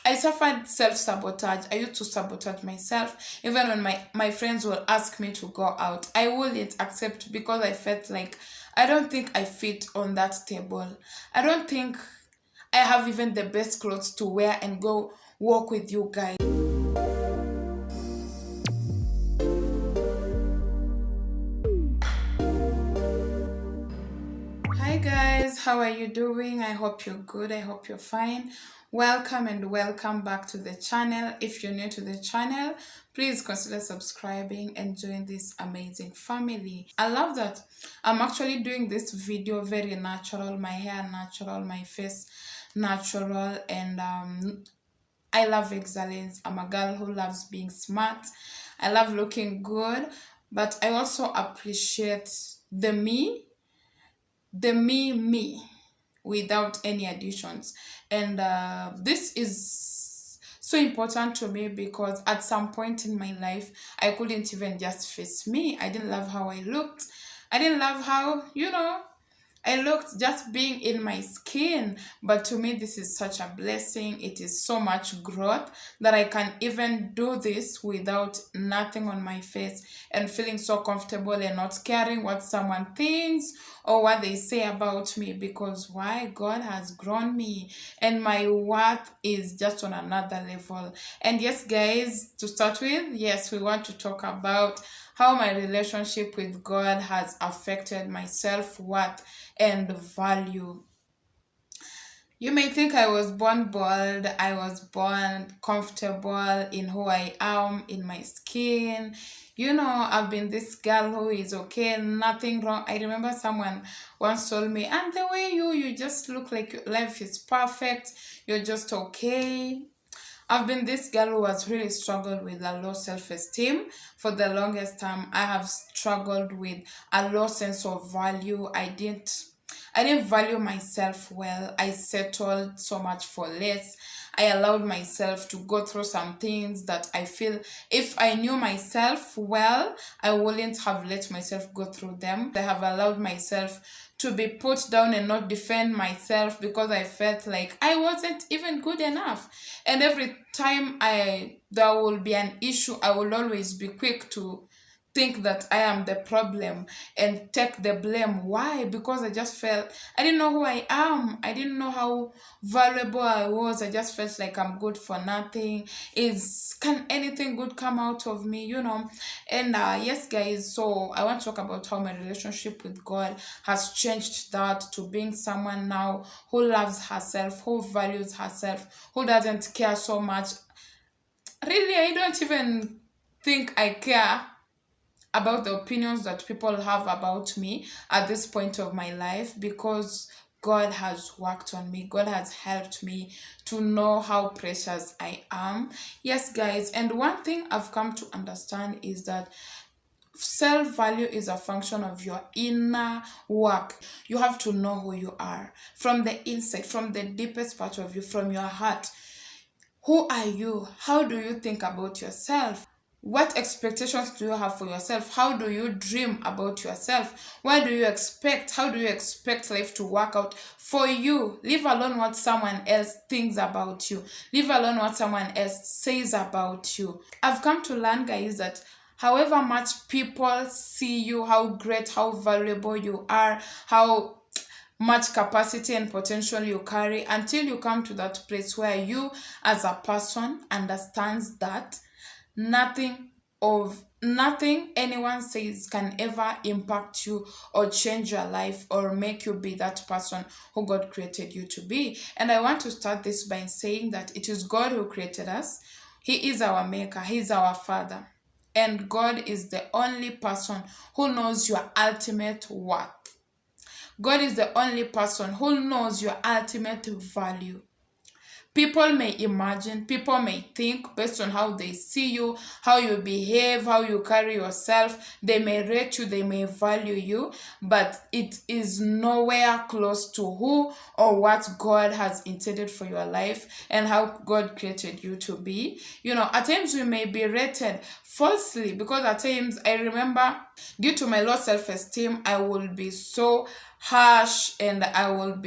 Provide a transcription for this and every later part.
I suffered self-sabotage. I used to sabotage myself. Even when my friends will ask me to go out, I wouldn't accept because I felt like I don't think I fit on that table. I don't think I have even the best clothes to wear and go walk with you guys. Hi guys, how are you doing? I hope you're good. I hope you're fine. Welcome and welcome back to the channel. If you're new to the channel, please consider subscribing and join this amazing family. I love that I'm actually doing this video very natural, my hair natural, my face natural, and I love excellence. I'm a girl who loves being smart. I love looking good, but I also appreciate the me without any additions. And this is so important to me because at some point in my life I couldn't even just face me. I didn't love how I looked. I didn't love how, I looked just being in my skin. But to me, this is such a blessing. It is so much growth that I can even do this without nothing on my face and feeling so comfortable and not caring what someone thinks or what they say about me, because why? God has grown me and my worth is just on another level. And yes, guys, to start with, yes, we want to talk about how my relationship with God has affected my self-worth and value. You may think I was born bold, I was born comfortable in who I am, in my skin. I've been this girl who is okay, nothing wrong. I remember someone once told me, and the way you just look like your life is perfect, you're just okay. I've been this girl who has really struggled with a low self-esteem. For the longest time, I have struggled with a low sense of value. I didn't value myself well. I settled so much for less. I allowed myself to go through some things that I feel if I knew myself well, I wouldn't have let myself go through them. I have allowed myself to be put down and not defend myself because I felt like I wasn't even good enough. And every time there will be an issue, I will always be quick to think that I am the problem and take the blame. Why? Because I just felt I didn't know who I am. I didn't know how valuable I was. I just felt like I'm good for nothing. Can anything good come out of me? And yes, guys. So I want to talk about how my relationship with God has changed that to being someone now who loves herself, who values herself, who doesn't care so much. Really, I don't even think I care about the opinions that people have about me at this point of my life, because God has worked on me. God has helped me to know how precious I am. Yes, guys, and one thing I've come to understand is that self-value is a function of your inner work. You have to know who you are from the inside, from the deepest part of you, from your heart. Who are you? How do you think about yourself? What expectations do you have for yourself? How do you dream about yourself? How do you expect life to work out for you? Leave alone what someone else thinks about you. Leave alone what someone else says about you. I've come to learn, guys, that however much people see you, how great, how valuable you are, how much capacity and potential you carry, until you come to that place where you as a person understands that nothing anyone says can ever impact you or change your life or make you be that person who God created you to be. And I want to start this by saying that it is God who created us. He is our maker. He is our father. And God is the only person who knows your ultimate worth. God is the only person who knows your ultimate value. People may imagine, people may think based on how they see you, how you behave, how you carry yourself. They may rate you, they may value you, but it is nowhere close to who or what God has intended for your life and how God created you to be. At times we may be rated falsely, because at times I remember, due to my low self-esteem, I will be so harsh and I will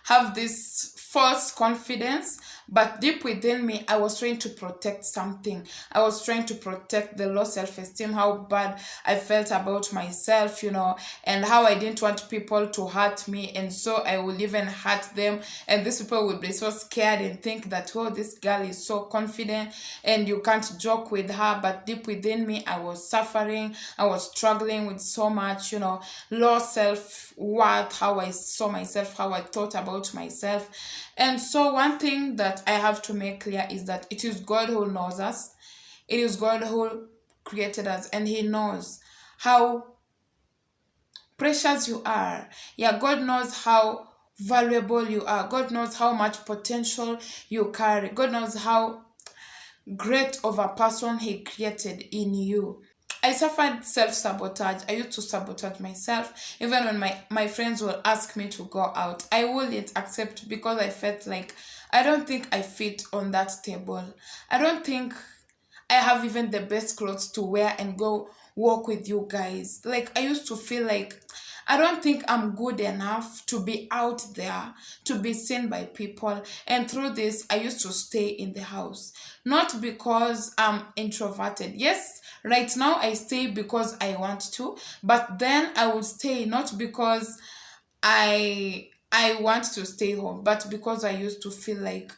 have this false confidence. But deep within me, I was trying to protect something. I was trying to protect the low self-esteem, how bad I felt about myself, and how I didn't want people to hurt me. And so I would even hurt them. And these people would be so scared and think that, oh, this girl is so confident and you can't joke with her. But deep within me, I was suffering. I was struggling with so much, low self-worth, how I saw myself, how I thought about myself. And so one thing that I have to make clear is that it is God who knows us. It is God who created us, and He knows how precious you are. Yeah, God knows how valuable you are. God knows how much potential you carry. God knows how great of a person He created in you. I suffered self-sabotage. I used to sabotage myself. Even when my friends will ask me to go out, I wouldn't accept because I felt like I don't think I fit on that table. I don't think I have even the best clothes to wear and go walk with you guys. Like, I used to feel like I don't think I'm good enough to be out there, to be seen by people. And through this, I used to stay in the house. Not because I'm introverted. Yes, right now I stay because I want to, but then I would stay not because I want to stay home, but because I used to feel like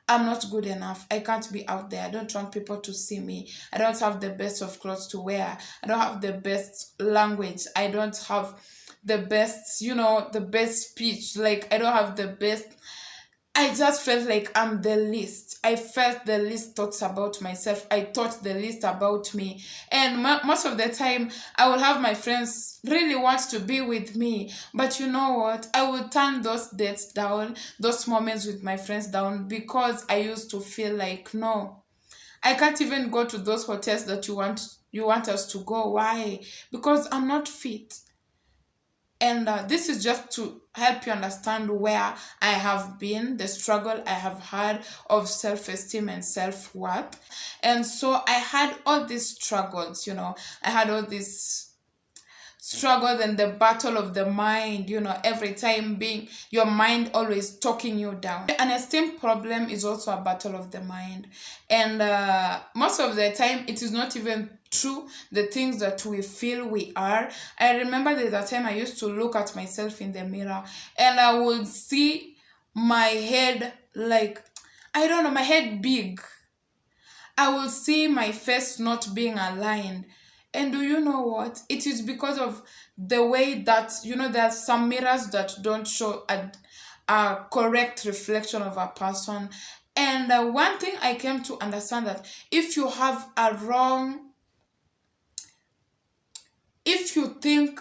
I'm not good enough. I can't be out there. I don't want people to see me. I don't have the best of clothes to wear. I don't have the best language. I don't have the best, the best speech. Like, I don't have the best. I just felt like I'm the least. I felt the least thoughts about myself. I thought the least about me. And most of the time, I would have my friends really want to be with me. But you know what? I would turn those dates down, those moments with my friends down, because I used to feel like, no, I can't even go to those hotels that you want us to go. Why? Because I'm not fit. And this is just to help you understand where I have been, the struggle I have had of self-esteem and self-worth. And so I had all these struggles, I had all these struggles and the battle of the mind, every time being your mind always talking you down. An esteem problem is also a battle of the mind. And most of the time, it is not even true the things that we feel we are. I remember there's a time I used to look at myself in the mirror and I would see my head like, I don't know, my head big. I will see my face not being aligned. And do you know what? It is because of the way that, there are some mirrors that don't show a correct reflection of a person. And one thing I came to understand that if you think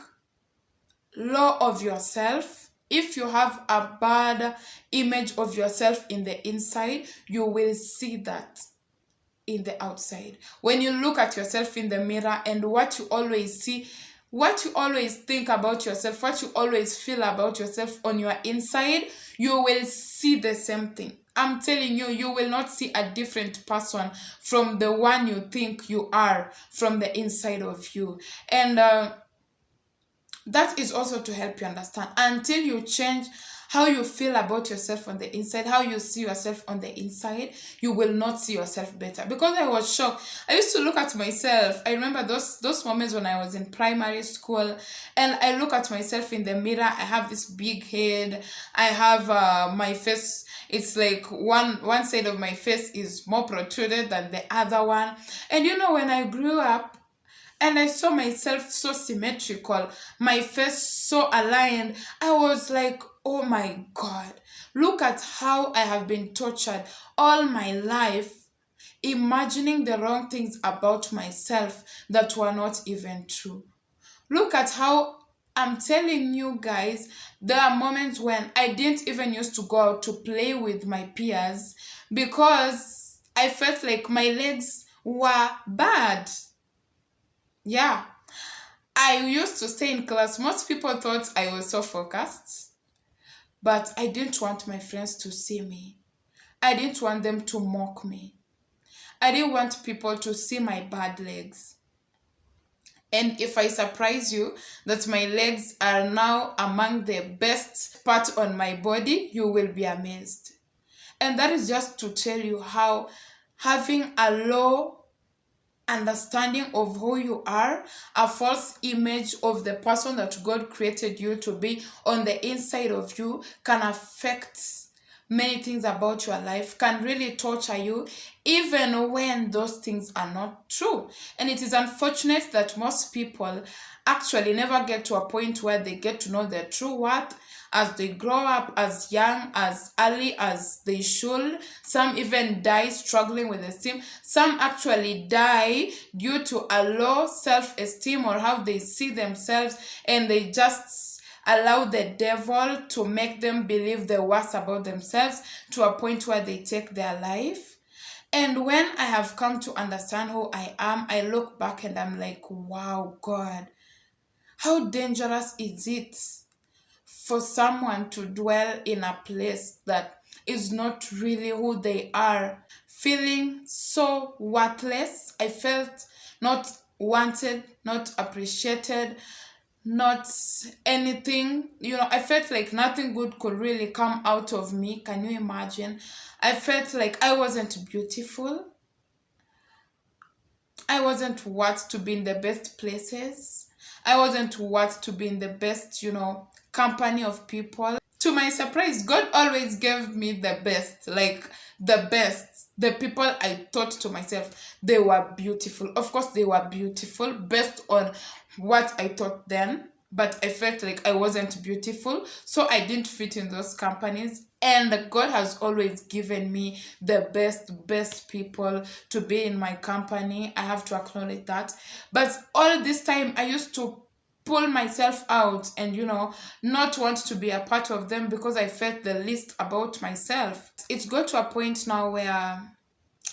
low of yourself, if you have a bad image of yourself in the inside, you will see that in the outside. When you look at yourself in the mirror and what you always see, what you always think about yourself, what you always feel about yourself on your inside, you will see the same thing. I'm telling you, you will not see a different person from the one you think you are from the inside of you. And that is also to help you understand. Until you change how you feel about yourself on the inside, how you see yourself on the inside, you will not see yourself better. Because I was shocked. I used to look at myself. I remember those moments when I was in primary school, and I look at myself in the mirror. I have this big head. I have my face. It's like one side of my face is more protruded than the other one. And when I grew up, and I saw myself so symmetrical, my face so aligned, I was like, oh my God, look at how I have been tortured all my life, imagining the wrong things about myself that were not even true. Look at how I'm telling you guys, there are moments when I didn't even used to go out to play with my peers because I felt like my legs were bad. Yeah, I used to stay in class. Most people thought I was so focused, but I didn't want my friends to see me. I didn't want them to mock me. I didn't want people to see my bad legs. And if I surprise you that my legs are now among the best part on my body, you will be amazed. And that is just to tell you how having a low understanding of who you are, a false image of the person that God created you to be on the inside of you, can affect many things about your life, can really torture you, even when those things are not true. And it is unfortunate that most people actually never get to a point where they get to know their true worth as they grow up as young, as early as they should. Some even die struggling with esteem. Some actually die due to a low self-esteem or how they see themselves, and they just allow the devil to make them believe the worst about themselves to a point where they take their life. And when I have come to understand who I am, I look back and I'm like, wow, God, how dangerous is it for someone to dwell in a place that is not really who they are, feeling so worthless. I felt not wanted, not appreciated, not anything. I felt like nothing good could really come out of me. Can you imagine? I felt like I wasn't beautiful. I wasn't worth to be in the best places. I wasn't worth to be in the best, company of people. To my surprise, God always gave me the best, like the best. The people I thought to myself, they were beautiful. Of course, they were beautiful based on what I thought then, but I felt like I wasn't beautiful, so I didn't fit in those companies. And God has always given me the best people to be in my company. I have to acknowledge that. But all this time, I used to pull myself out and not want to be a part of them because I felt the least about myself. It's got to a point now where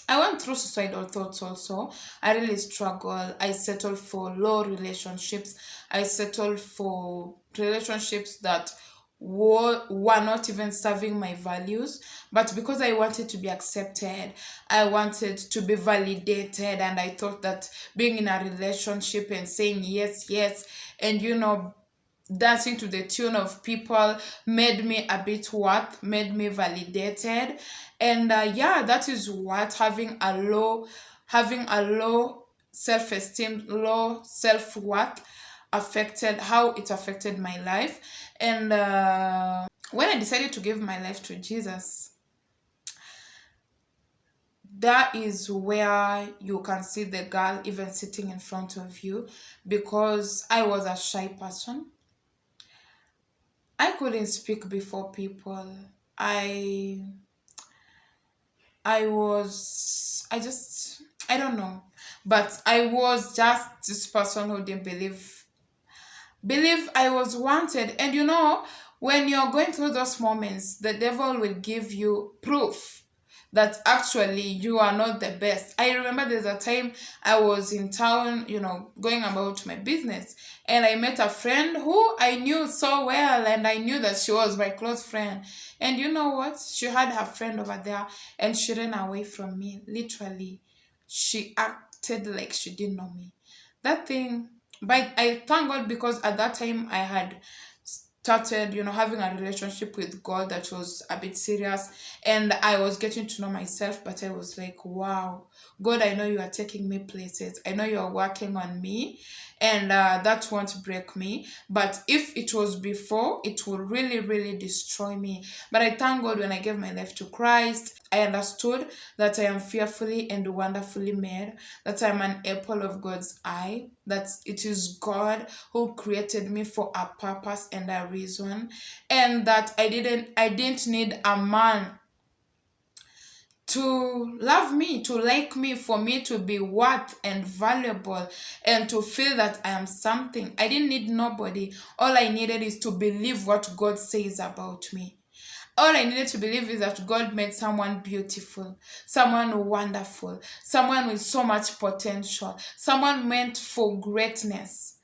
I went through suicidal thoughts also. I really struggle. I settled for low relationships. I settled for relationships that were not even serving my values. But because I wanted to be accepted, I wanted to be validated, and I thought that being in a relationship and saying yes, yes, and dancing to the tune of people made me a bit worth, made me validated. And yeah, that is what having a low self-esteem, low self-worth affected, how it affected my life. And when I decided to give my life to Jesus, that is where you can see the girl even sitting in front of you, because I was a shy person. I couldn't speak before people. I I don't know. But I was just this person who didn't believe I was wanted. And when you're going through those moments, the devil will give you proof that actually you are not the best. I remember there's a time I was in town, going about my business, and I met a friend who I knew so well, and I knew that she was my close friend. And you know what? She had her friend over there, and she ran away from me. Literally, she acted like she didn't know me. That thing, but I thank God, because at that time I had started, having a relationship with God that was a bit serious, and I was getting to know myself. But I was like, wow, God, I know you are taking me places. I know you are working on me, and that won't break me. But if it was before, it would really, really destroy me. But I thank God, when I gave my life to Christ, I understood that I am fearfully and wonderfully made, that I'm an apple of God's eye, that it is God who created me for a purpose and a reason, and that I didn't need a man to love me, to like me, for me to be worth and valuable, and to feel that I am something. I didn't need nobody. All I needed is to believe what God says about me. All I needed to believe is that God made someone beautiful, someone wonderful, someone with so much potential, someone meant for greatness.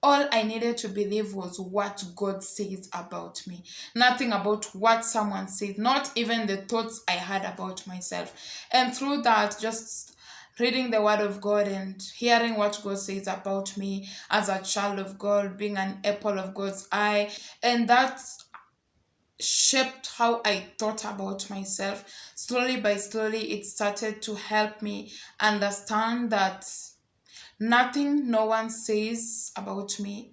All I needed to believe was what God says about me. Nothing about what someone said, not even the thoughts I had about myself. And through that, just reading the word of God and hearing what God says about me as a child of God, being an apple of God's eye, and that shaped how I thought about myself. Slowly by slowly, it started to help me understand that nothing no one says about me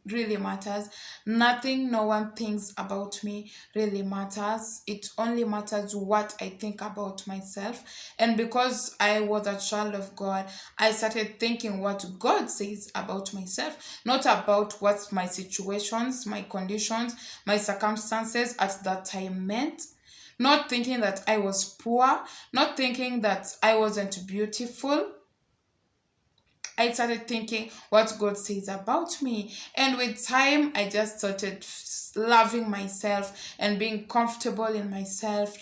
really matters. Nothing no one thinks about me really matters. It only matters what I think about myself. And because I was a child of God, I started thinking what God says about myself, not about what my situations, my conditions, my circumstances at that time meant. Not thinking that I was poor, not thinking that I wasn't beautiful. I started thinking what God says about me. And with time, I just started loving myself and being comfortable in myself,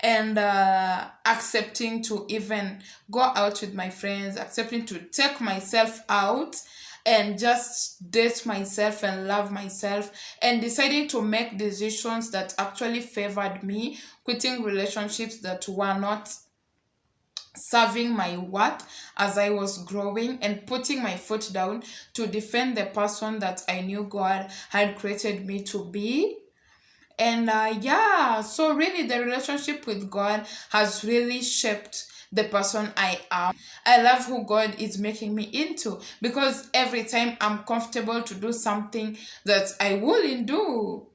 and accepting to even go out with my friends, accepting to take myself out and just date myself and love myself, and deciding to make decisions that actually favored me, quitting relationships that were not serving my worth as I was growing, and putting my foot down to defend the person that I knew God had created me to be. And yeah, so really the relationship with God has really shaped the person I am. I love who God is making me into, because every time I'm comfortable to do something that I wouldn't do,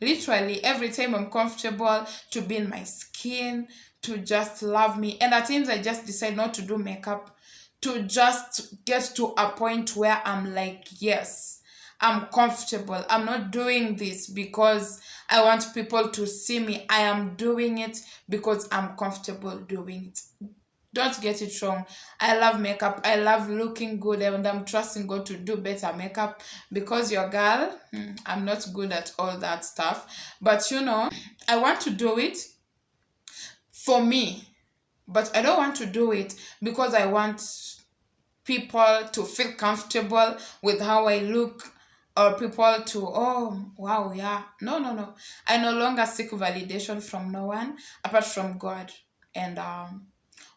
literally every time I'm comfortable to be in my skin, to just love me. And at times I just decide not to do makeup, to just get to a point where I'm like, yes, I'm comfortable. I'm not doing this because I want people to see me. I am doing it because I'm comfortable doing it. Don't get it wrong. I love makeup. I love looking good, and I'm trusting God to do better makeup, because your girl, I'm not good at all that stuff. But I want to do it for me, but I don't want to do it because I want people to feel comfortable with how I look, or people to, oh wow, yeah. No, no, no. I no longer seek validation from no one apart from God. And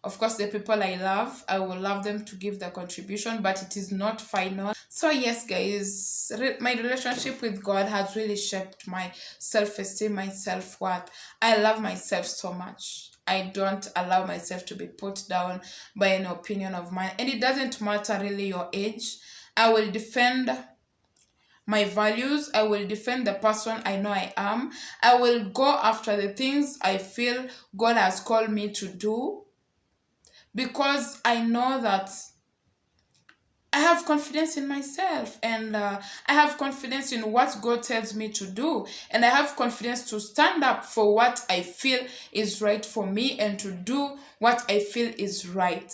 of course, the people I love, I will love them to give their contribution, but it is not final. So yes, guys, my relationship with God has really shaped my self-esteem, my self-worth. I love myself so much. I don't allow myself to be put down by an opinion of mine. And it doesn't matter really your age. I will defend my values. I will defend the person I know I am. I will go after the things I feel God has called me to do, because I know that I have confidence in myself, and I have confidence in what God tells me to do, and I have confidence to stand up for what I feel is right for me and to do what I feel is right.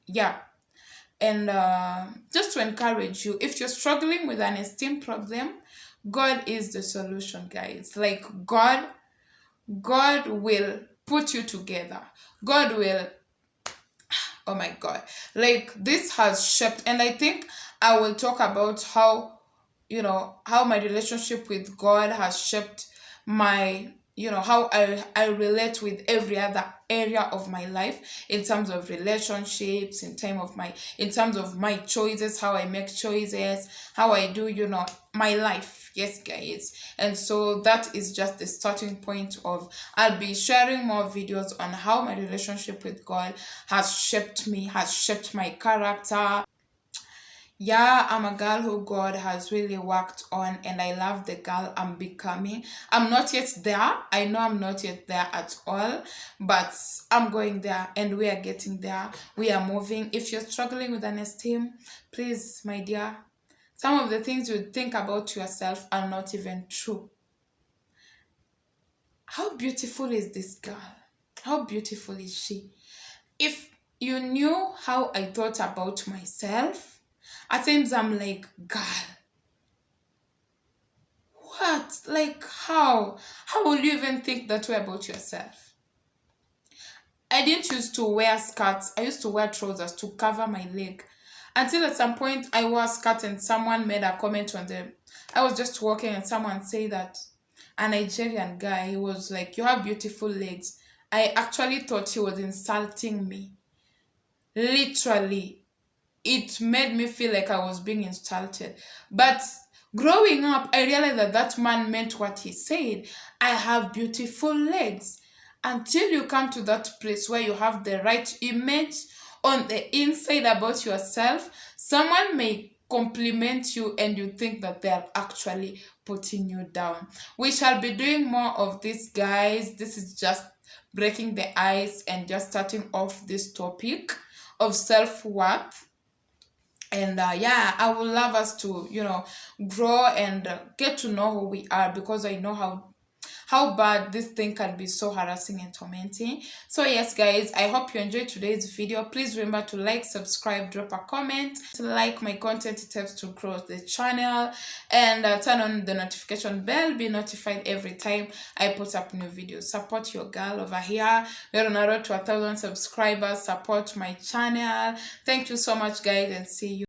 Yeah. And just to encourage you, if you're struggling with an esteem problem, God is the solution, guys. Like God will put you together. God will, oh my God, like this has shaped. And I think I will talk about how my relationship with God has shaped my, how I relate with every other area of my life, in terms of relationships, in terms of my choices, how I make choices, how I do, my life. Yes, guys. And so that is just the starting point of, I'll be sharing more videos on how my relationship with God has shaped me, has shaped my character. Yeah, I'm a girl who God has really worked on, and I love the girl I'm becoming. I'm not yet there. I know I'm not yet there at all, but I'm going there, and we are getting there. We are moving. If you're struggling with an esteem, please, my dear, some of the things you think about yourself are not even true. How beautiful is this girl? How beautiful is she? If you knew how I thought about myself, at times I'm like, girl, what? Like, how? How will you even think that way about yourself? I didn't used to wear skirts. I used to wear trousers to cover my leg. Until at some point I wore a skirt and someone made a comment on them. I was just walking and someone said that a Nigerian guy, he was like, you have beautiful legs. I actually thought he was insulting me. Literally, it made me feel like I was being insulted. But Growing up, I realized that that man meant what he said. I have beautiful legs. Until you come to that place where you have the right image on the inside about yourself, someone may compliment you and you think that they are actually putting you down. We shall be doing more of this, guys. This is just breaking the ice and just starting off this topic of self-worth. And yeah, I would love us to, grow and get to know who we are, because I know how bad this thing can be, so harassing and tormenting. So yes, guys, I hope you enjoyed today's video. Please remember to like, subscribe, drop a comment, to like my content. It helps to grow the channel, and turn on the notification bell, be notified every time I put up new videos. Support your girl over here. We're on a road to 1,000 subscribers. Support my channel. Thank you so much, guys, and see you